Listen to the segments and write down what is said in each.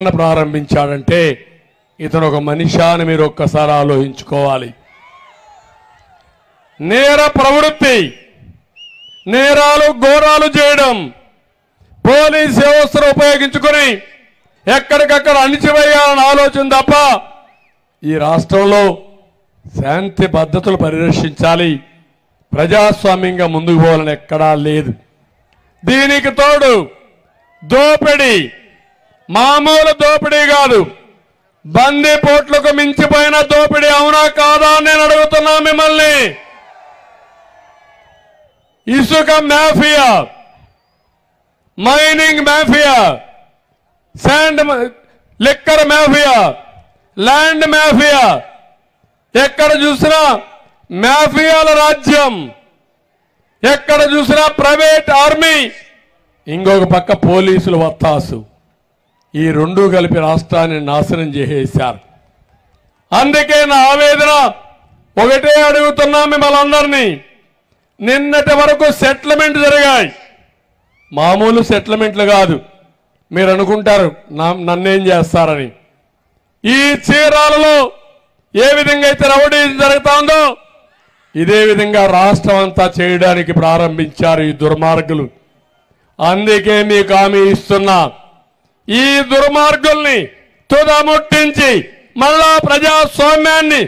ప్రారంభించాడంటే ఇతను ఒక మనిషి అని మీరు ఒక్కసారి ఆలోచించుకోవాలి. నేర ప్రవృత్తి, నేరాలు ఘోరాలు చేయడం, పోలీస్ వ్యవస్థను ఉపయోగించుకొని ఎక్కడికక్కడ అణిచివేయాలని ఆలోచన తప్ప ఈ రాష్ట్రంలో శాంతి భద్రతలు పరిరక్షించాలి, ప్రజాస్వామ్యంగా ముందుకు పోవాలని ఎక్కడా లేదు. దీనికి తోడు దోపిడీ, మామూలు దోపిడీ కాదు, బందీపోట్లకు మించిపోయిన దోపిడీ. అవునా కాదా నేను అడుగుతున్నా మిమ్మల్ని. ఇసుక mafia, mining mafia, sand liquor mafia, land mafia, ఎక్కడ చూసినా మాఫియాల రాజ్యం, ఎక్కడ చూసినా ప్రైవేట్ ఆర్మీ, ఇంకొక పక్క పోలీసులు వత్తాసు. ఈ రెండు కలిపి రాష్ట్రాన్ని నాశనం చేసేశారు. అందుకే నా ఆవేదన ఒకటే అడుగుతున్నా మిమ్మల్ని అందరినీ. నిన్నటి వరకు సెటిల్మెంట్ జరిగాయి, మామూలు సెటిల్మెంట్లు కాదు. మీరు అనుకుంటారు నన్నేం చేస్తారని. ఈ చీరాలలో ఏ విధంగా అయితే రౌడీ జరుగుతుందో ఇదే విధంగా రాష్ట్రం అంతా చేయడానికి ప్రారంభించారు ఈ దుర్మార్గులు. అందుకే మీకు హామీ ఇస్తున్నా, ఈ దుర్మార్గుల్ని తుదముట్టించి మళ్ళా ప్రజాస్వామ్యాన్ని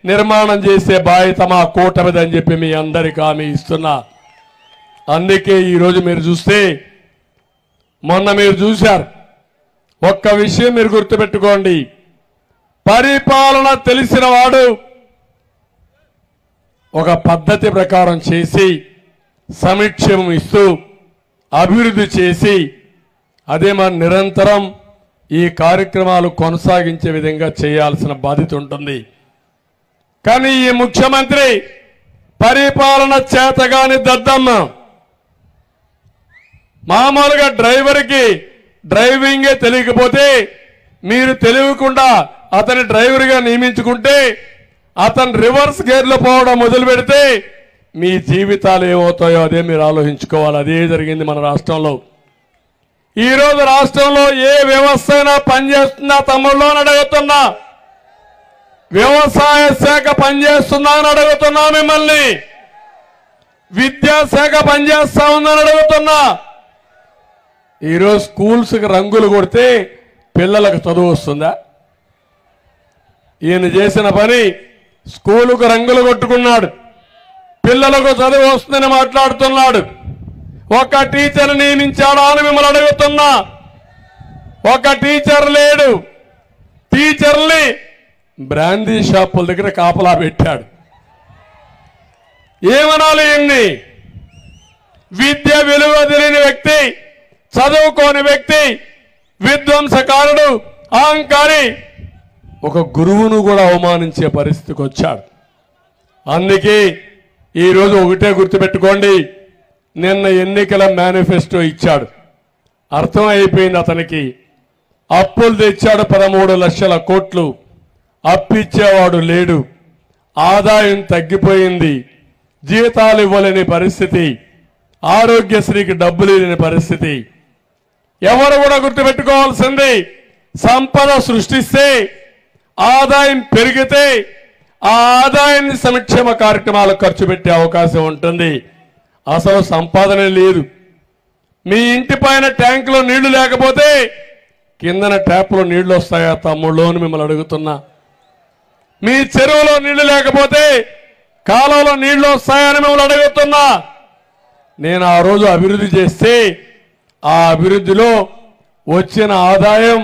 నిర్మాణం చేసే బాధ్యత మా కూటమిదని చెప్పి మీ అందరికీ హామీ ఇస్తున్నా. అందుకే ఈరోజు మీరు చూస్తే, మొన్న మీరు చూశారు, ఒక్క విషయం మీరు గుర్తుపెట్టుకోండి. పరిపాలన తెలిసిన వాడు ఒక పద్ధతి ప్రకారం చేసి సంక్షేమం ఇస్తూ అభివృద్ధి చేసి అదే మన నిరంతరం ఈ కార్యక్రమాలు కొనసాగించే విధంగా చేయాల్సిన బాధ్యత ఉంటుంది. కానీ ఈ ముఖ్యమంత్రి పరిపాలన చేతగాని దద్దమ్మ. మామూలుగా డ్రైవర్కి డ్రైవింగే తెలియకపోతే మీరు తెలియకుండా అతని డ్రైవర్గా నియమించుకుంటే అతను రివర్స్ గేర్లో పోవడం మొదలు పెడితే మీ జీవితాలు ఏమవుతాయో అదే మీరు ఆలోచించుకోవాలి. అదే జరిగింది మన రాష్ట్రంలో. ఈరోజు రాష్ట్రంలో ఏ వ్యవస్థ అయినా పనిచేస్తుందా తమ్ముళ్ళు అని అడుగుతున్నా. వ్యవసాయ శాఖ పనిచేస్తుందా అని అడుగుతున్నా మిమ్మల్ని. విద్యాశాఖ పనిచేస్తా ఉందని అడుగుతున్నా. ఈరోజు స్కూల్స్కి రంగులు కొడితే పిల్లలకు చదువు వస్తుందా? ఈయన చేసిన పని స్కూలుకు రంగులు కొట్టుకున్నాడు, పిల్లలకు చదువు వస్తుందని మాట్లాడుతున్నాడు. ఒక టీచర్ నియమించాడా అని మిమ్మల్ని అడుగుతున్నా. ఒక టీచర్ లేడు. టీచర్ని బ్రాందీ షాపుల దగ్గర కాపలా పెట్టాడు. ఏమనాలి ఇన్ని? విద్య విలువ తెలియని వ్యక్తి, చదువుకోని వ్యక్తి, విధ్వంసకారుడు, అహంకారి, ఒక గురువును కూడా అవమానించే పరిస్థితికి వచ్చాడు. అందుకే ఈరోజు ఒకటే గుర్తుపెట్టుకోండి, నిన్న ఎన్నికల మేనిఫెస్టో ఇచ్చాడు. అర్థం అయిపోయింది అతనికి. అప్పులు తెచ్చాడు 13 లక్షల కోట్లు, అప్పిచ్చేవాడు లేడు, ఆదాయం తగ్గిపోయింది, జీతాలు ఇవ్వలేని పరిస్థితి, ఆరోగ్యశ్రీకి డబ్బులు లేని పరిస్థితి. ఎవరు కూడా గుర్తుపెట్టుకోవాల్సింది, సంపద సృష్టిస్తే ఆదాయం పెరిగితే ఆ ఆదాయాన్ని సంక్షేమ కార్యక్రమాలకు ఖర్చు పెట్టే అవకాశం ఉంటుంది. అసలు సంపాదన లేదు. మీ ఇంటి పైన ట్యాంకులో నీళ్లు లేకపోతే కిందన ట్యాప్లో నీళ్లు వస్తాయా తమ్ముళ్ళు అని మిమ్మల్ని అడుగుతున్నా. మీ చెరువులో నీళ్లు లేకపోతే కాలువలో నీళ్లు వస్తాయని మిమ్మల్ని అడుగుతున్నా. నేను ఆ రోజు అభివృద్ధి చేస్తే ఆ అభివృద్ధిలో వచ్చిన ఆదాయం